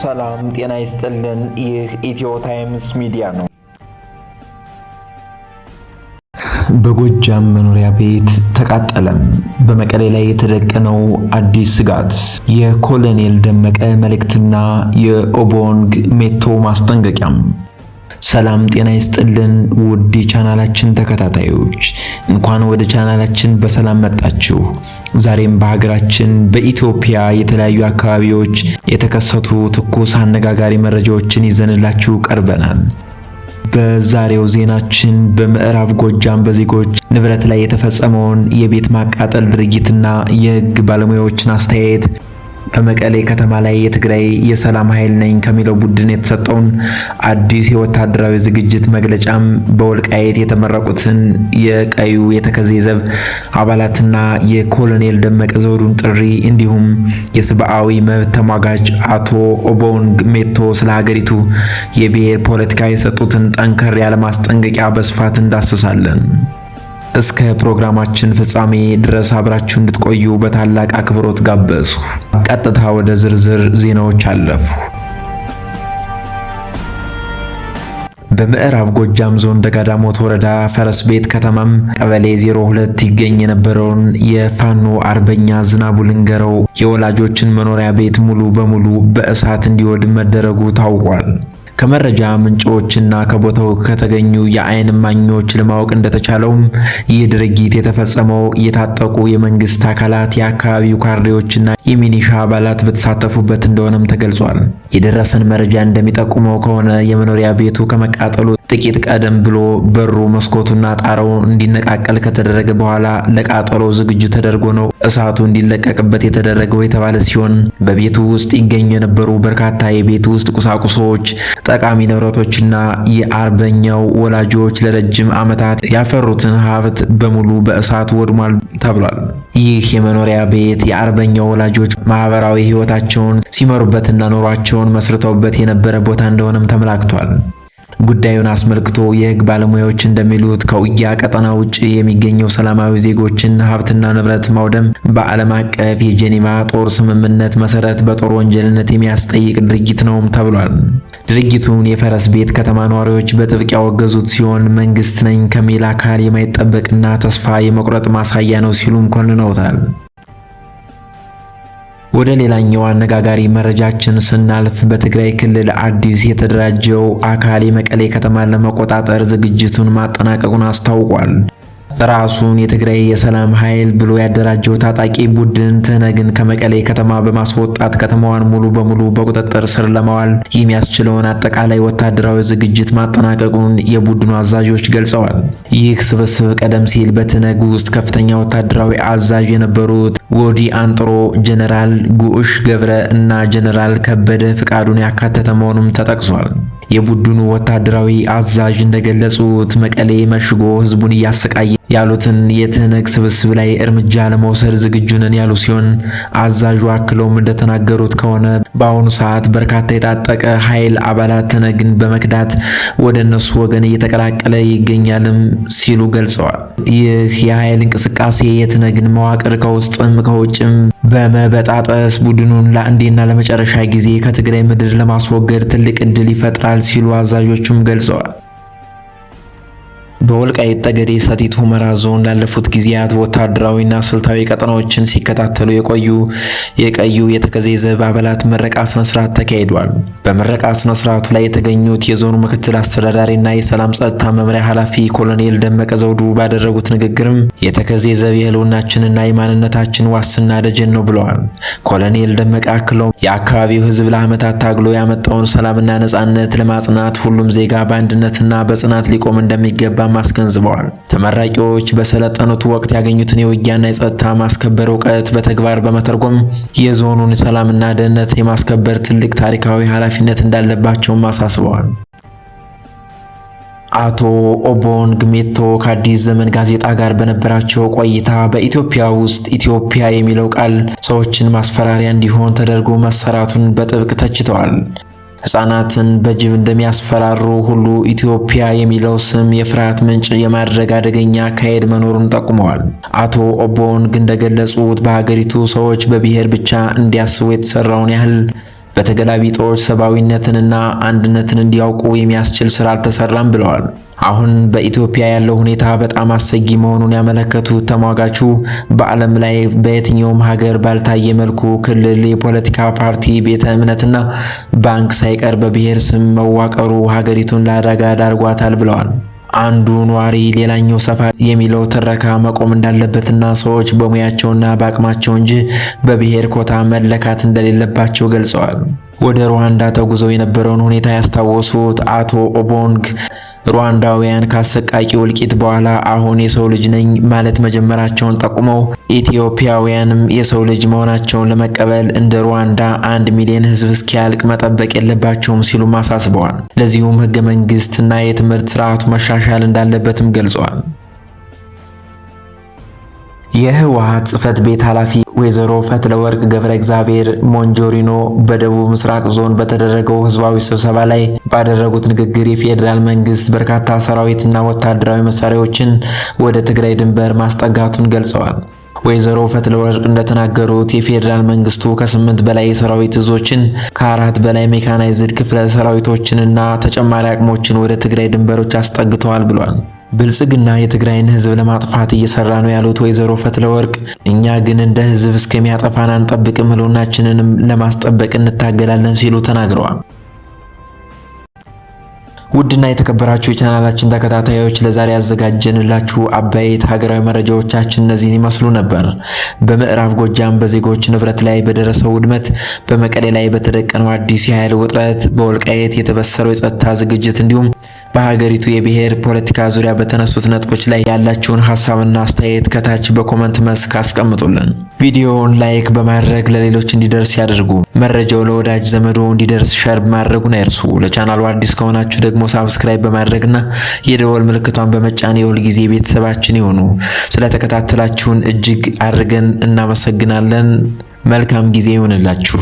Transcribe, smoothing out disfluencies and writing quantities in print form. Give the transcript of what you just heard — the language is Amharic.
ሰላም ጤና ይስጥልን። ይህ ኢትዮ ታይምስ ሚዲያ ነው። በጎጃም መኖሪያ ቤት ተቃጠለም። በመቀሌ ላይ የተደቀነው አዲስ ስጋት፣ የኮሎኔል ደመቀ መልእክትና የኦቦንግ ሜቶ ማስጠንቀቂያም። ሰላም ጤና ይስጥልን ውድ የቻናላችን ተከታታዮች፣ እንኳን ወደ ቻናላችን በሰላም መጣችሁ። ዛሬም በሀገራችን በኢትዮጵያ የተለያዩ አካባቢዎች የተከሰቱ ትኩስ አነጋጋሪ መረጃዎችን ይዘንላችሁ ቀርበናል። በዛሬው ዜናችን በምዕራብ ጎጃም በዜጎች ንብረት ላይ የተፈጸመውን የቤት ማቃጠል ድርጊትና የሕግ ባለሙያዎችን አስተያየት፣ በመቀሌ ከተማ ላይ የትግራይ የሰላም ኃይል ነኝ ከሚለው ቡድን የተሰጠውን አዲስ የወታደራዊ ዝግጅት መግለጫም፣ በወልቃይት የተመረቁትን የቀዩ የተከዜ ዘብ አባላትና የኮሎኔል ደመቀ ዘውዱን ጥሪ፣ እንዲሁም የሰብአዊ መብት ተሟጋች አቶ ኦቦንግ ሜቶ ስለ ሀገሪቱ የብሔር ፖለቲካ የሰጡትን ጠንከር ያለ ማስጠንቀቂያ በስፋት እንዳስሳለን። እስከ ፕሮግራማችን ፍጻሜ ድረስ አብራችሁ እንድትቆዩ በታላቅ አክብሮት ጋበዝኩ። ቀጥታ ወደ ዝርዝር ዜናዎች አለፉ። በምዕራብ ጎጃም ዞን ደጋዳሞት ወረዳ ፈረስ ቤት ከተማም ቀበሌ 02 ይገኝ የነበረውን የፋኖ አርበኛ ዝናቡ ልንገረው የወላጆችን መኖሪያ ቤት ሙሉ በሙሉ በእሳት እንዲወድም መደረጉ ታውቋል። ከመረጃ ምንጮችና ከቦታው ከተገኙ የዓይን እማኞች ለማወቅ እንደተቻለውም ይህ ድርጊት የተፈጸመው የታጠቁ የመንግስት አካላት፣ የአካባቢው ካድሬዎችና የሚኒሻ አባላት በተሳተፉበት እንደሆነም ተገልጿል። የደረሰን መረጃ እንደሚጠቁመው ከሆነ የመኖሪያ ቤቱ ከመቃጠሉ ጥቂት ቀደም ብሎ በሩ መስኮቱና ጣራው እንዲነቃቀል ከተደረገ በኋላ ለቃጠሎ ዝግጁ ተደርጎ ነው እሳቱ እንዲለቀቅበት የተደረገው የተባለ ሲሆን በቤቱ ውስጥ ይገኙ የነበሩ በርካታ የቤቱ ውስጥ ቁሳቁሶች፣ ጠቃሚ ንብረቶችና የአርበኛው ወላጆች ለረጅም ዓመታት ያፈሩትን ሀብት በሙሉ በእሳቱ ወድሟል ተብሏል። ይህ የመኖሪያ ቤት የአርበኛው ወላጆች ማህበራዊ ህይወታቸውን ሲመሩበትና ኑሯቸውን መስርተውበት የነበረ ቦታ እንደሆነም ተመላክቷል። ጉዳዩን አስመልክቶ የህግ ባለሙያዎች እንደሚሉት ከውጊያ ቀጠና ውጭ የሚገኘው ሰላማዊ ዜጎችን ሀብትና ንብረት ማውደም በዓለም አቀፍ የጄኔቫ ጦር ስምምነት መሰረት በጦር ወንጀልነት የሚያስጠይቅ ድርጊት ነውም ተብሏል። ድርጊቱን የፈረስ ቤት ከተማ ነዋሪዎች በጥብቅ ያወገዙት ሲሆን መንግስት ነኝ ከሚል አካል የማይጠበቅና ተስፋ የመቁረጥ ማሳያ ነው ሲሉም ኮንነውታል። ወደ ሌላኛው አነጋጋሪ መረጃችን ስናልፍ በትግራይ ክልል አዲስ የተደራጀው አካል የመቀሌ ከተማን ለመቆጣጠር ዝግጅቱን ማጠናቀቁን አስታውቋል። ራሱን የትግራይ የሰላም ኃይል ብሎ ያደራጀው ታጣቂ ቡድን ትህነግን ከመቀሌ ከተማ በማስወጣት ከተማዋን ሙሉ በሙሉ በቁጥጥር ስር ለማዋል የሚያስችለውን አጠቃላይ ወታደራዊ ዝግጅት ማጠናቀቁን የቡድኑ አዛዦች ገልጸዋል። ይህ ስብስብ ቀደም ሲል በትህነግ ውስጥ ከፍተኛ ወታደራዊ አዛዥ የነበሩት ወዲ አንጥሮ፣ ጀነራል ጉዑሽ ገብረ እና ጀነራል ከበደ ፍቃዱን ያካተተ መሆኑም ተጠቅሷል። የቡድኑ ወታደራዊ አዛዥ እንደገለጹት መቀሌ መሽጎ ህዝቡን እያሰቃየ ያሉትን የትህነግ ስብስብ ላይ እርምጃ ለመውሰድ ዝግጁ ነን ያሉ ሲሆን አዛዡ አክለውም እንደተናገሩት ከሆነ በአሁኑ ሰዓት በርካታ የታጠቀ ኃይል አባላት ትህነግን በመክዳት ወደ እነሱ ወገን እየተቀላቀለ ይገኛልም ሲሉ ገልጸዋል። ይህ የኃይል እንቅስቃሴ የትህነግን መዋቅር ከውስጥም ከውጭም በመበጣጠስ ቡድኑን ለአንዴና ለመጨረሻ ጊዜ ከትግራይ ምድር ለማስወገድ ትልቅ ዕድል ይፈጥራል ሲሉ አዛዦቹም ገልጸዋል። በወልቃይት ጠገዴ ሰቲት ሁመራ ዞን ላለፉት ጊዜያት ወታደራዊና ስልታዊ ቀጠናዎችን ሲከታተሉ የቆዩ የቀዩ የተከዜ ዘብ አባላት ምረቃ ስነ ስርዓት ተካሂዷል። በምረቃ ስነ ስርዓቱ ላይ የተገኙት የዞኑ ምክትል አስተዳዳሪና የሰላም ጸጥታ መምሪያ ኃላፊ ኮሎኔል ደመቀ ዘውዱ ባደረጉት ንግግርም የተከዜ ዘብ የህልውናችንና የማንነታችን ዋስትና ደጀን ነው ብለዋል። ኮሎኔል ደመቀ አክለው የአካባቢው ህዝብ ለዓመታት ታግሎ ያመጣውን ሰላምና ነጻነት ለማጽናት ሁሉም ዜጋ በአንድነትና በጽናት ሊቆም እንደሚገባ አስገንዝበዋል። ተመራቂዎች በሰለጠኑት ወቅት ያገኙትን የውጊያና የጸጥታ ማስከበር እውቀት በተግባር በመተርጎም የዞኑን ሰላምና ደህንነት የማስከበር ትልቅ ታሪካዊ ኃላፊነት እንዳለባቸውም አሳስበዋል። አቶ ኦቦንግ ሜቶ ከአዲስ ዘመን ጋዜጣ ጋር በነበራቸው ቆይታ በኢትዮጵያ ውስጥ ኢትዮጵያ የሚለው ቃል ሰዎችን ማስፈራሪያ እንዲሆን ተደርጎ መሰራቱን በጥብቅ ተችተዋል። ሕፃናትን በጅብ እንደሚያስፈራሩ ሁሉ ኢትዮጵያ የሚለው ስም የፍርሃት ምንጭ የማድረግ አደገኛ አካሄድ መኖሩን ጠቁመዋል። አቶ ኦቦንግ እንደገለጹት በሀገሪቱ ሰዎች በብሔር ብቻ እንዲያስቡ የተሰራውን ያህል በተገላቢጦች ሰብአዊነትንና አንድነትን እንዲያውቁ የሚያስችል ስራ አልተሰራም ብለዋል። አሁን በኢትዮጵያ ያለው ሁኔታ በጣም አሰጊ መሆኑን ያመለከቱት ተሟጋቹ በዓለም ላይ በየትኛውም ሀገር ባልታየ መልኩ ክልል፣ የፖለቲካ ፓርቲ፣ ቤተ እምነትና ባንክ ሳይቀር በብሔር ስም መዋቀሩ ሀገሪቱን ለአደጋ ዳርጓታል ብለዋል። አንዱ ነዋሪ ሌላኛው ሰፋ የሚለው ትረካ መቆም እንዳለበትና ሰዎች በሙያቸውና በአቅማቸው እንጂ በብሔር ኮታ መለካት እንደሌለባቸው ገልጸዋል። ወደ ሩዋንዳ ተጉዘው የነበረውን ሁኔታ ያስታወሱት አቶ ኦቦንግ ሩዋንዳውያን ካሰቃቂ እልቂት በኋላ አሁን የሰው ልጅ ነኝ ማለት መጀመራቸውን ጠቁመው ኢትዮጵያውያንም የሰው ልጅ መሆናቸውን ለመቀበል እንደ ሩዋንዳ 1 ሚሊዮን ሕዝብ እስኪያልቅ መጠበቅ የለባቸውም ሲሉ አሳስበዋል። ለዚሁም ሕገ መንግስትና የትምህርት ስርዓቱ መሻሻል እንዳለበትም ገልጸዋል። የህወሓት ጽሕፈት ቤት ኃላፊ ወይዘሮ ፈትለወርቅ ገብረ እግዚአብሔር ሞንጆሪኖ በደቡብ ምስራቅ ዞን በተደረገው ህዝባዊ ስብሰባ ላይ ባደረጉት ንግግር የፌዴራል መንግስት በርካታ ሰራዊትና ወታደራዊ መሳሪያዎችን ወደ ትግራይ ድንበር ማስጠጋቱን ገልጸዋል። ወይዘሮ ፈትለወርቅ እንደተናገሩት የፌዴራል መንግስቱ ከ8 በላይ የሰራዊት እዞችን ከ4 በላይ ሜካናይዝድ ክፍለ ሰራዊቶችንና ተጨማሪ አቅሞችን ወደ ትግራይ ድንበሮች አስጠግተዋል ብሏል። ብልጽግና የትግራይን ህዝብ ለማጥፋት እየሰራ ነው ያሉት ወይዘሮ ፈትለወርቅ እኛ ግን እንደ ህዝብ እስከሚያጠፋን አንጠብቅም፣ ህልውናችንንም ለማስጠበቅ እንታገላለን ሲሉ ተናግረዋል። ውድና የተከበራችሁ የቻናላችን ተከታታዮች ለዛሬ ያዘጋጀንላችሁ አበይት ሀገራዊ መረጃዎቻችን እነዚህን ይመስሉ ነበር። በምዕራብ ጎጃም በዜጎች ንብረት ላይ በደረሰው ውድመት፣ በመቀሌ ላይ በተደቀነው አዲስ የኃይል ውጥረት፣ በወልቃይት የተበሰረው የጸጥታ ዝግጅት እንዲሁም በሀገሪቱ የብሔር ፖለቲካ ዙሪያ በተነሱት ነጥቦች ላይ ያላችሁን ሀሳብና አስተያየት ከታች በኮመንት መስክ አስቀምጡልን። ቪዲዮውን ላይክ በማድረግ ለሌሎች እንዲደርስ ያድርጉ። መረጃው ለወዳጅ ዘመዶ እንዲደርስ ሸር ማድረጉን አይርሱ። ለቻናሉ አዲስ ከሆናችሁ ደግሞ ሳብስክራይብ በማድረግና የደወል ምልክቷን በመጫን የሁል ጊዜ ቤተሰባችን ይሁኑ። ስለተከታተላችሁን እጅግ አድርገን እናመሰግናለን። መልካም ጊዜ ይሁንላችሁ።